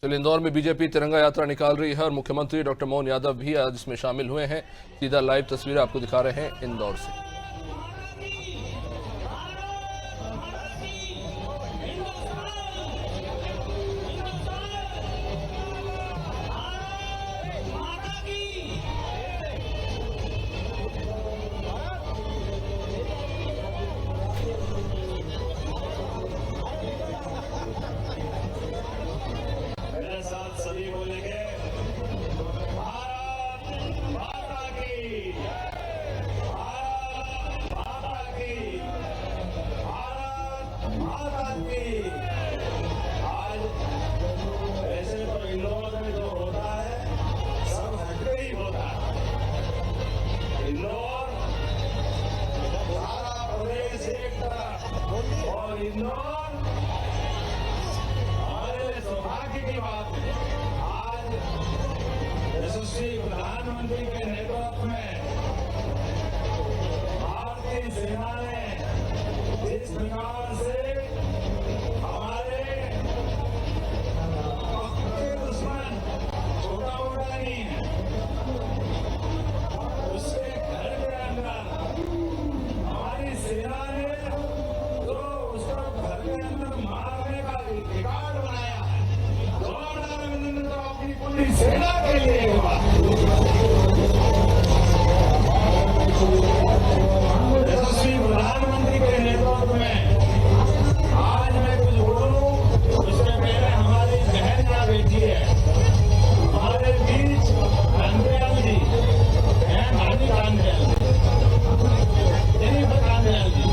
चलिए, इंदौर में बीजेपी तिरंगा यात्रा निकाल रही है और मुख्यमंत्री डॉक्टर मोहन यादव भी आज इसमें शामिल हुए हैं। सीधा लाइव तस्वीरें आपको दिखा रहे हैं इंदौर से। सभी बोलेंगे भारत माता की, भारत माता की, भारत माता की। आज ऐसे तो इंदौर में जो होता है सब हटके ही होता है। इंदौर सारा प्रदेश एक तरफ और इंदौर हमारे सौभाग्य की बात है। आज यशस्वी प्रधानमंत्री के नेतृत्व में भारतीय सेना ने जिस प्रकार से हमारे दुश्मन छोटा मोटा नहीं है, उसके घर के अंदर हमारी सेना ने तो उसको घर के अंदर मारने का रिकॉर्ड बनाया है। तो अपनी पूरी सेना के लिए यशस्वी प्रधानमंत्री के नेतृत्व में आज मैं कुछ बोलूं उससे पहले हमारी बहन यहाँ बैठी है, हमारे बीच कांदयाल जी हैं, भानी कांदयाल कांदयाल जी।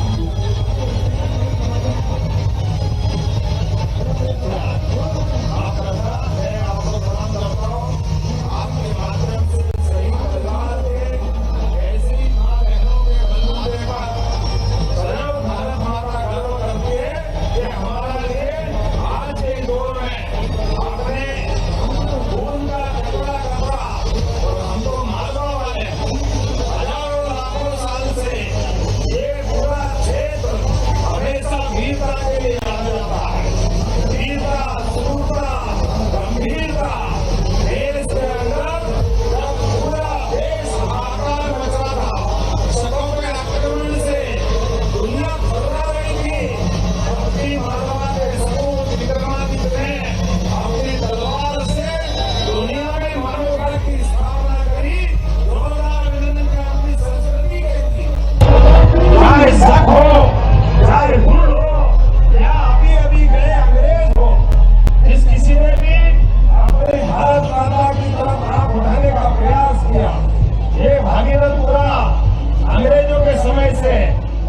अंग्रेजों के समय से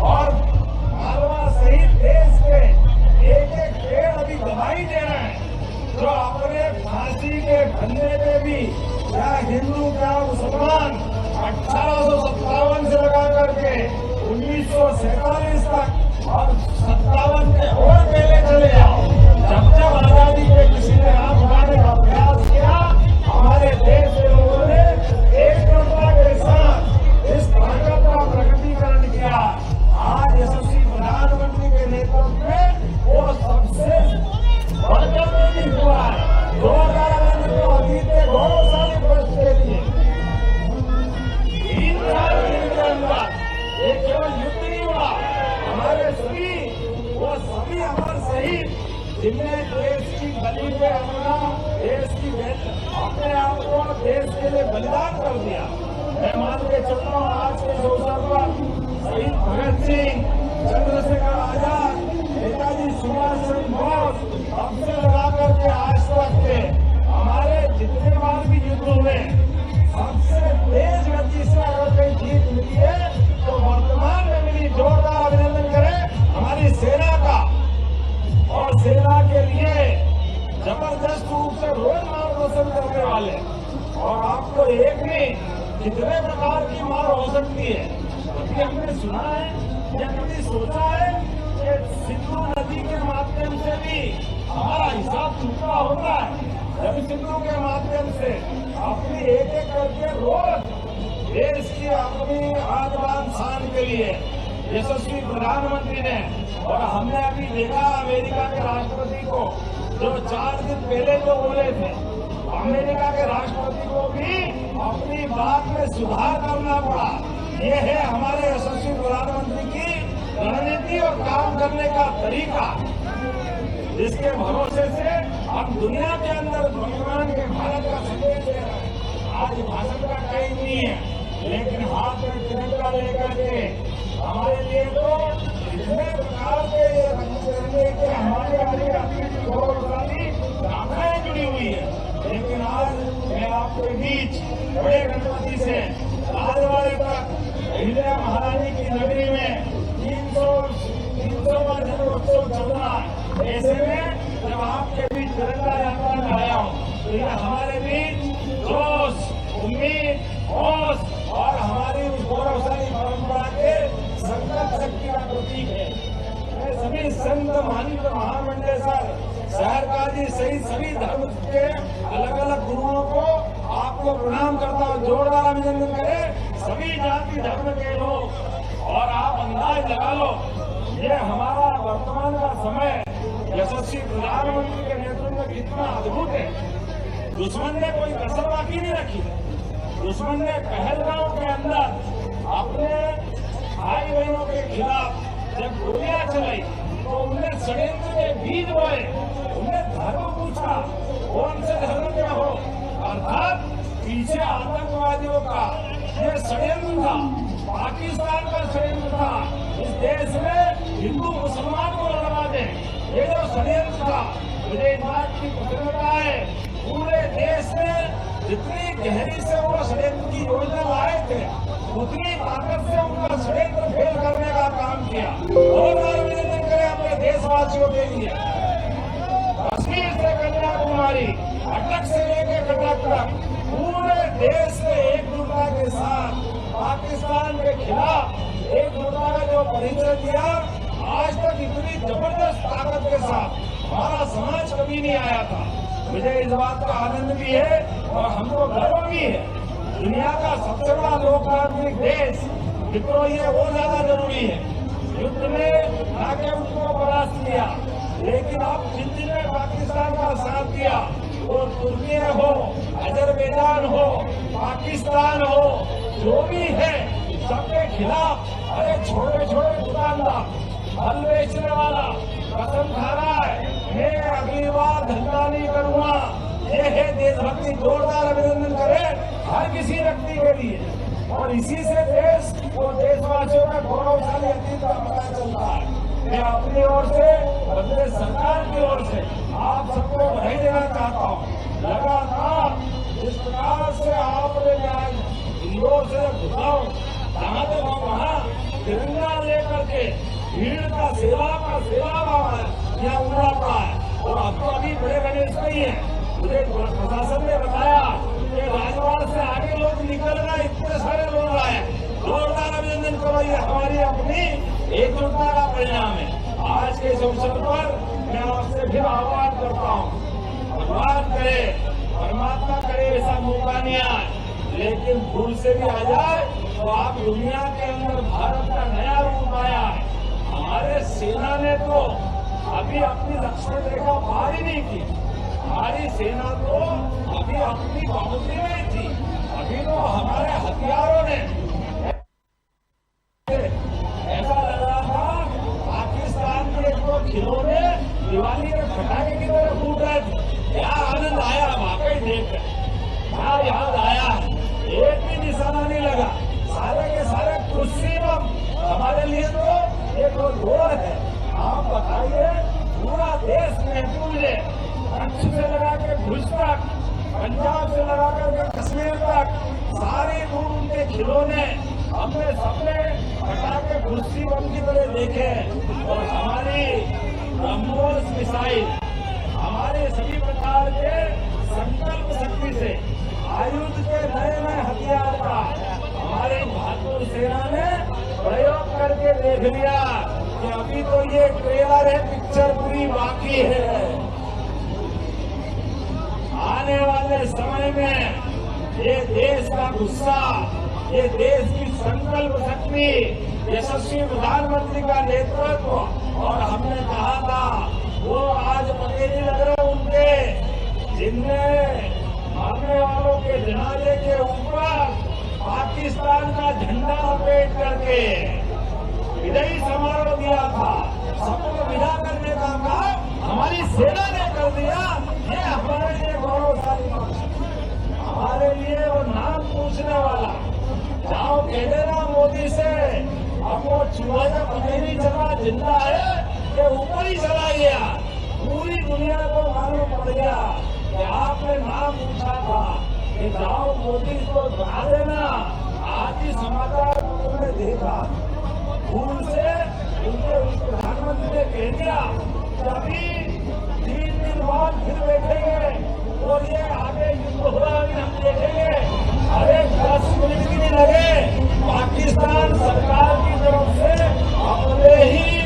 और मालवा सहित देश के एक पेड़ अभी गवाही दे रहे हैं, जो अपने फांसी के फंदे पे भी क्या हिंदू क्या मुसलमान 1857 से लगा करके 1947 तक और 57 के और पहले चले जाओ, जब जब आजादी पे किसी ने हाथ उठाने का प्रयास किया, हमारे देश के लोगों ने एकजुटता के साथ इस ताकत का प्रकटीकरण किया। आज यशस्वी प्रधानमंत्री के नेतृत्व में वो सबसे बढ़कर नहीं हुआ है। 2011 में अतीत के गौरवशाली वर्ष के लिए 3 दिन के अंदर ये केवल युद्ध नहीं हुआ, हमारे सभी अमर शहीद जिनने देश की गली पे अपना अपने आप को देश के लिए बलिदान कर दिया। मैं मान के चलता हूँ आज के अवसर पर शहीद भगत सिंह, चंद्रशेखर आजाद, नेताजी सुभाष चंद्र बोस, अब से लगा करके आज तक के हमारे जितने बार भी युद्ध हुए, सबसे तेज गति से अगर कोई जीत मिली है तो वर्तमान में मिली। जोरदार अभिनंदन करें हमारी सेना का, और सेना के लिए जबरदस्त रूप से रोज मार्गदर्शन करने वाले, और आपको एक नहीं कितने प्रकार की मार हो सकती है। अभी हमने सुना है या कभी सोचा है कि सिंधु नदी के माध्यम से भी हमारा हिसाब चुका होता है। जब सिंधु के माध्यम से अपनी एक करके रोज देश की अपनी आत्मान शान के लिए यशस्वी प्रधानमंत्री ने, और हमने अभी देखा अमेरिका के राष्ट्रपति को जो 4 दिन पहले जो बोले थे, अमेरिका के राष्ट्रपति को भी अपनी बात में सुधार करना पड़ा। ये है हमारे यशस्वी प्रधानमंत्री की रणनीति और काम करने का तरीका, जिसके भरोसे से हम दुनिया के अंदर भगवान के भारत का संदेश दे रहे हैं। आज भाषण का टाइम नहीं है, लेकिन हाथ में तिरंगा लेकर के हमारे लिए तो इतने प्रकार के तिरंगे के हमारे गौरवशाली गाथाएं जुड़ी हुई है। लेकिन आज मैं आपके बीच बड़े गणपति से राजवाड़े तक अहिल्या महारानी की नगरी में 300वां जन्मोत्सव चल रहा है। ऐसे में जब आपके बीच तिरंगा यात्रा में आया हूँ, तो यह हमारे बीच जोश, उम्मीद, होश और हमारी उस गौरवशाली परंपरा के संकल्प शक्ति का प्रतीक है। मैं सभी संत महंत महामंडलेश्वर शहरकाजी सहित सभी धर्म के अलग अलग गुरुओं को आपको प्रणाम करता हूँ। जोरदार अभिनंदन करें सभी जाति धर्म के लोग। और आप अंदाज लगा लो, ये हमारा वर्तमान का समय यशस्वी प्रधानमंत्री के नेतृत्व में कितना अद्भुत है। दुश्मन ने कोई कसर बाकी नहीं रखी। दुश्मन ने पहलगांव के अंदर अपने भाई बहनों के खिलाफ जब गोलियां चलाई तो उनने षड्यंत्र के बीज बोए, उनने धर्म पूछा, कौन से धर्म के हो, अर्थात पीछे आतंकवादियों का ये षड्यंत्र था, पाकिस्तान का षड्यंत्र था। इस देश में हिंदू मुसलमान को लड़वा दे, ये जो षड्यंत्र था, मुझे इस बात की प्रसन्नता है पूरे देश में जितनी गहरी से वो षड्यंत्र की योजना लाए थे, उतनी ताकत से उनका षड्यंत्र फेल करने का काम किया। और अभिनंदन करें अपने देशवासियों के लिए। कश्मीर से कन्याकुमारी, अटक से लेकर कटक तक पूरे देश में एकजुटता के साथ पाकिस्तान के खिलाफ एकजुटता का जो परिचय दिया, आज तक इतनी जबरदस्त ताकत के साथ हमारा समाज कभी नहीं आया था। मुझे इस बात का आनंद भी है और हमको गर्व भी है। दुनिया का सबसे बड़ा लोकतांत्रिक देश, मित्रों, ये वो ज्यादा जरूरी है। युद्ध में आके उसको परास्त किया, लेकिन अब जिनने पाकिस्तान का साथ दिया, वो तुर्की हो, अजरबैजान हो, पाकिस्तान हो, जो भी है, सबके खिलाफ अरे छोटे छोटे दुकानदार, फल बेचने वाला कसम खा रहा है, मैं अगली बार धंधा नहीं करूंगा। ये है देशभक्ति। जोरदार अभिनंदन करें हर किसी व्यक्ति के लिए। और इसी से देश और देशवासियों का गौरवशाली अतीत का पता चलता है। मैं अपनी ओर से, बदले सरकार की ओर से आप सबको बधाई देना चाहता हूँ। लगातार जिस प्रकार से आपने इंदौर से घुसाओ, जहाँ तक वहाँ तिरंगा लेकर के भीड़ का सेवा भाव यहाँ उमड़ा पड़ा है। और अब तो अभी बड़े गणेश नहीं है। मुझे प्रशासन ने बताया कि राजवाड़ से आगे लोग निकल गए, इतने सारे लोग आए। जोरदार अभिनंदन करो, ये हमारी अपनी एकजुटता का परिणाम है। आज के इस अवसर पर मैं आपसे फिर आह्वान करता हूँ, भगवान करे, परमात्मा करे ऐसा मौका नहीं आए, लेकिन भूल से भी आ जाए तो आप दुनिया के अंदर भारत का नया रूप आया है। हमारे सेना ने तो अभी अपनी लक्ष्य रेखा पार ही नहीं की। हमारी सेना तो अभी अपनी बाउंड्री में थी। अभी तो हमारे हथियारों ने, ऐसा लग रहा था पाकिस्तान के तो खिलौने दिवाली के पटाखे की तरह फूट रहे थे। क्या आनंद आया वाकई देख, क्या याद आया, एक भी निशाना नहीं लगा। सारे के सारे कुर्सी बम हमारे लिए तो एक दौर है। आप बताइए, पूरा देश महफूज है, कच्छ से लगा के भुज तक, पंजाब से लगा कर कश्मीर तक, सारे दूर उनके खिलौने हमने सबने पटाखे कुर्सी बम की तरह देखे। और हमारी ब्रह्मोस मिसाइल, हमारे सभी प्रकार के संकल्प शक्ति से आयुध के नए नए हथियार का हमारे बहादुर सेना ने प्रयोग करके देख लिया कि अभी तो ये ट्रेलर है, पिक्चर पूरी बाकी है। आने वाले समय में ये देश का गुस्सा, ये देश की संकल्प शक्ति, यशस्वी प्रधानमंत्री का नेतृत्व, और हमने कहा था वो आज पते नहीं लग रहे करके, जिनने मरने वालों के जनाजे के ऊपर पाकिस्तान का झंडा लपेट करके विदाई समारोह दिया था, सबको विदा करने का काम हमारी सेना ने कर दिया। ये हमारे लिए गौरवशाली पक्ष है। हमारे लिए वो नाम पूछने वाला, जाओ कह देना मोदी से, अब वो चूहा का पता नहीं चला जिंदा है कि ऊपर ही चला गया। पूरी दुनिया को मालूम पड़ गया कि आपने नाम पूछा था कि जाओ मोदी को बता देना। आज ही समाचार तुमने देखा, भूल से उनके प्रधानमंत्री ने कह दिया कि अभी 3 दिन बाद फिर बैठेंगे और ये आगे युद्ध हो रहा है, हम देखेंगे। अरे 10 मिनट भी नहीं लगे, पाकिस्तान सरकार की तरफ से अपने ही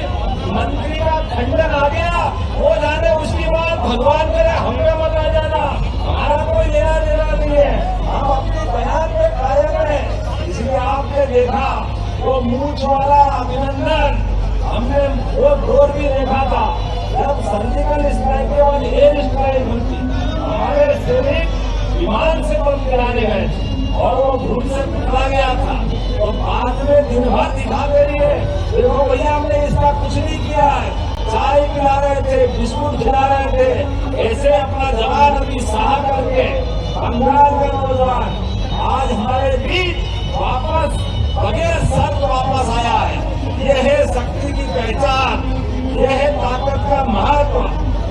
मंत्री का खंडन आ गया। वो जाने उसकी बात भगवान करे हमें मत आ जाना, हमारा कोई लेना देना नहीं है, हम अपने बयान में कायम हैं। इसलिए आपने देखा वो मूछ वाला अभिनंदन, हमने वो दौर भी देखा था जब सर्जिकल स्ट्राइक के बाद एयर स्ट्राइक होती, हमारे सैनिक विमान से बम गिराने गए थे और वो भूल से टकरा गया था। तो बाद में दिन भर दिखाते रहिए, देखो भैया हमने इसका कुछ नहीं किया है, चाय पिला रहे थे, बिस्कुट खिला रहे थे, ऐसे अपना जवान अभी सहा करके बंगाल के नौजवान आज हमारे बीच वापस बगैर शर्त वापस आया है। यह है शक्ति की पहचान, यह है ताकत का महत्व,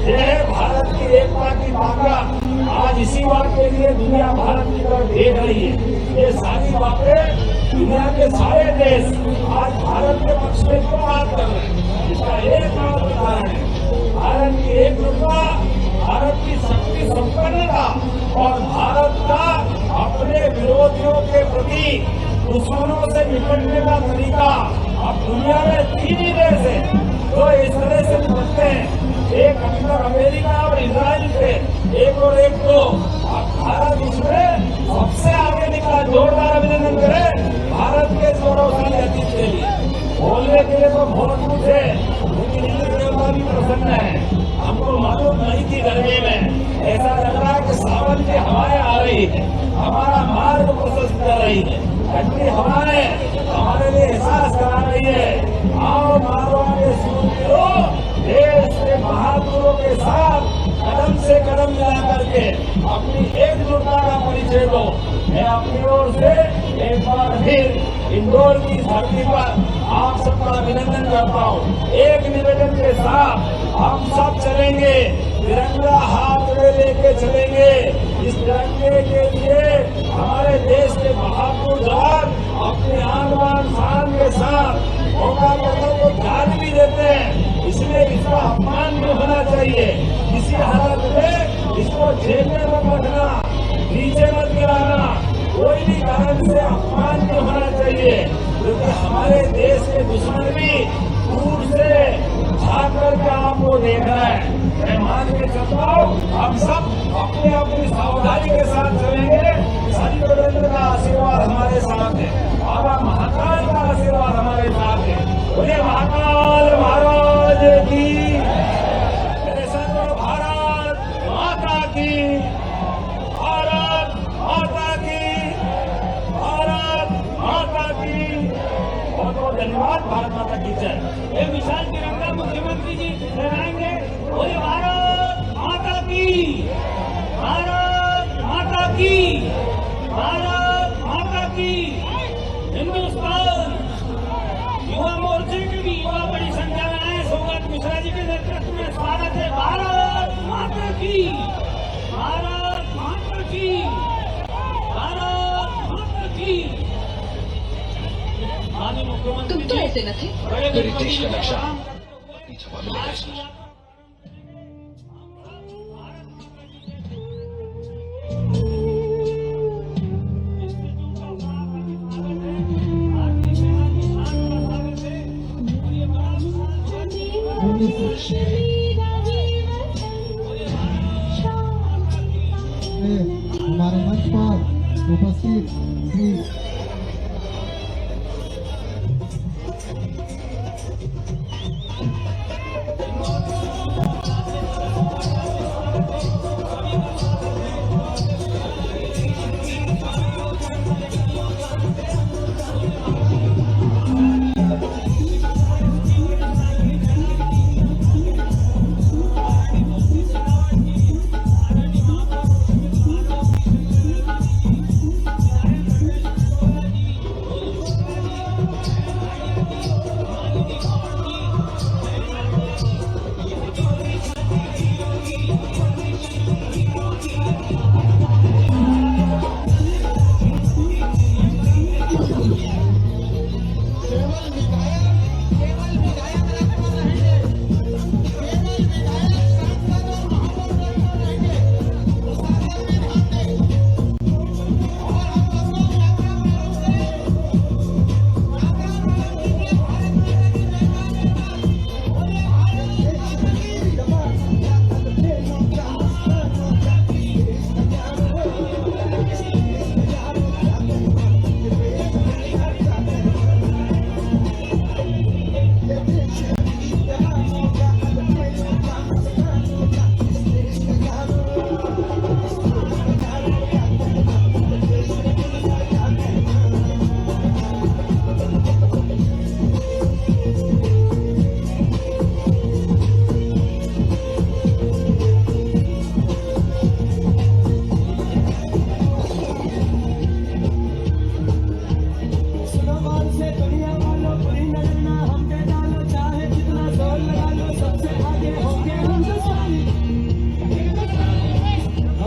यह है भारत की एकता की ताकत। आज इसी बात के लिए दुनिया भारत की तरफ देख रही है। ये सारी बातें दुनिया के सारे देश आज भारत के पक्ष में क्यों बात कर रहे हैं, इसका एक मात्र कारण है भारत की एकता, भारत की शक्ति संपन्नता और भारत का अपने विरोधियों के प्रति, दुश्मनों से निपटने का तरीका। अब दुनिया में 3 ही देश है जो इस तरह से निपटते हैं, एक अंदर अमेरिका और इजराइल थे, एक और एक तो अब भारत इसमें सबसे आगे निकला। जोरदार अभिनंदन करें भारत के गौरवशाली अतीत के लिए। बोलने के लिए तो बहुत कुछ है, लेकिन इंद्र देवता भी प्रसन्न है। हमको मालूम नहीं थी गर्मी में, ऐसा लग रहा है कि सावन की हवाएं आ रही है, हमारा मार्ग प्रशस्त कर रही है, ठंडी हवाएं हमारे लिए एहसास करा रही है। आओ मारवाड़ के सूरवीरों, देश के बहादुरों के साथ कदम से कदम मिला करके अपनी एकजुटता का परिचय दो। मैं अपनी ओर से एक बार फिर इंदौर की धरती पर आप सबका अभिनंदन करता हूँ। एक निवेदन के साथ हम सब चलेंगे, तिरंगा हाथ में लेके चलेंगे। इस तिरंगे के लिए हमारे देश के बहादुर जवान अपने आन बान शान के साथ मौका पड़ने को जान भी देते हैं, इसलिए इसका अपमान नहीं होना चाहिए। किसी हालत में इसको जेल में मत रखना, नीचे मत गिराना, कोई भी कारण से अपमान नहीं होना चाहिए, क्योंकि हमारे देश के दुश्मन भी दूर से झाँक करके आपको देख रहा है। मैं मान के चलता हूँ, हम सब अपने अपनी सावधानी के साथ चलेंगे। संत रविंद्र का आशीर्वाद हमारे साथ है, बाबा महाकाल का आशीर्वाद हमारे साथ है। बोलिए महाकाल महाराज की, मेरे संत भारत माता की, भारत माता की, भारत माता की। बहुत बहुत धन्यवाद। भारत माता की जय। ये विशाल तिरंगा मुख्यमंत्री जी लहराएंगे। बोलिए भारत माता की, भारत माता की, भारत माता की। हिंदुस्तान युवा मोर्चे के भी युवा बड़ी संख्या में आए। सौगत मिश्रा जी के नेतृत्व में स्वागत है। भारत माता की, भारत माता की, भारत माता की। माननीय मुख्यमंत्री तुम तो ऐसे न थे। मेरे देश का नक्शा अपनी छपा मिलेगा इसमें। हमारे मंच पर उपस्थित श्री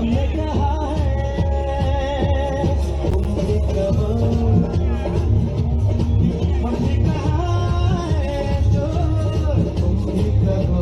हमने कहा है तुम भी कहो, हमने कहा है तो तुम भी कहो।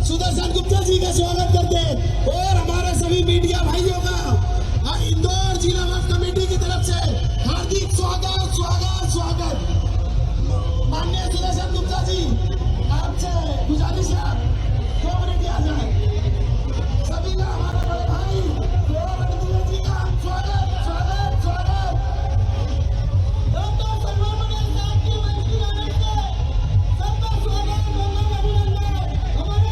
सुदर्शन गुप्ता जी का स्वागत करते हैं और हमारे सभी मीडिया भाइयों का इंदौर जिला वक्फ कमेटी की तरफ से हार्दिक स्वागत स्वागत स्वागत। माननीय सुदर्शन गुप्ता जी, आपसे गुजारिश है 2 मिनट आ जाए। सभी का हमारे बड़े भाई जी का स्वागत स्वागत स्वागत। डॉक्टर सलमान पटेल साहब की मंत्री आने से सबका स्वागत वंदन अभिनंदन। हमारे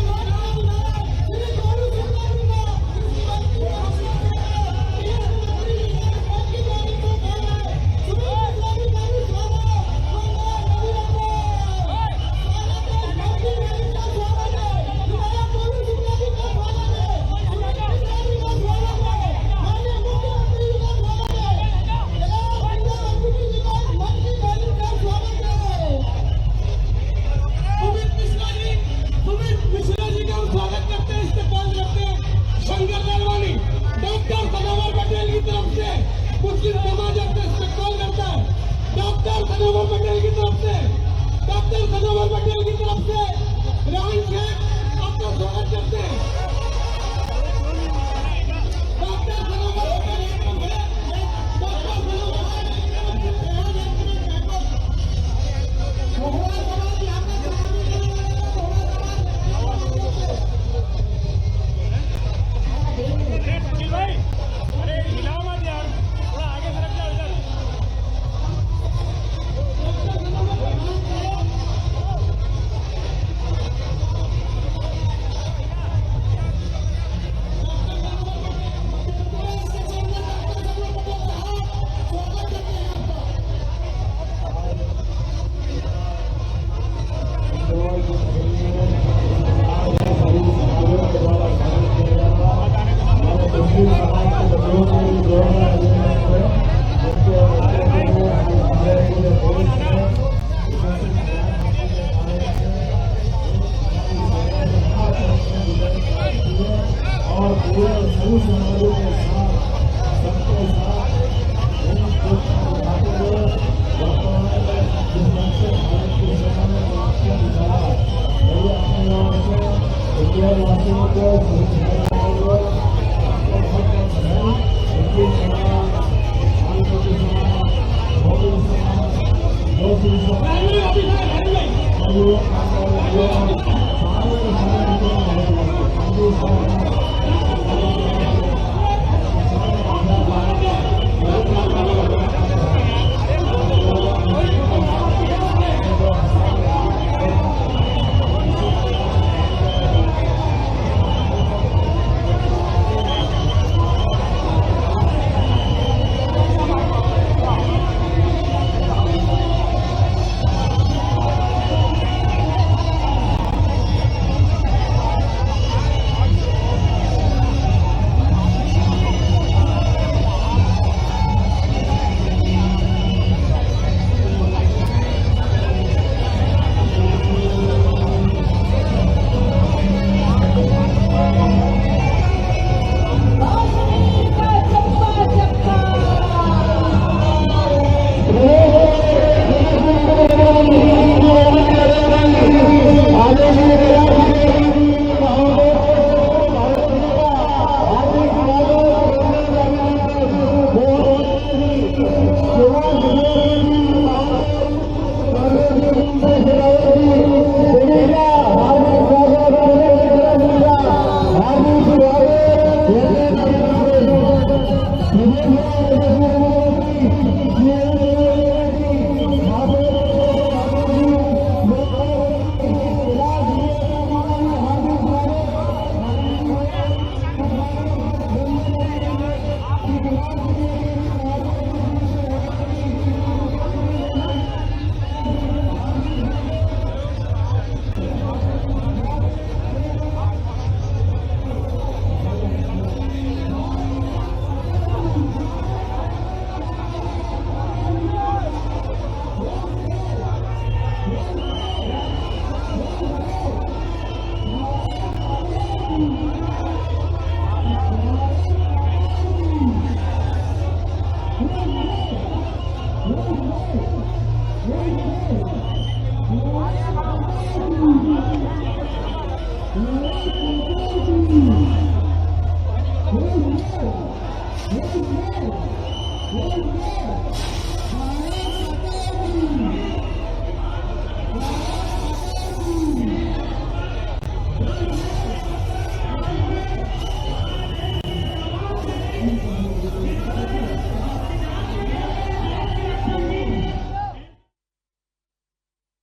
पूरे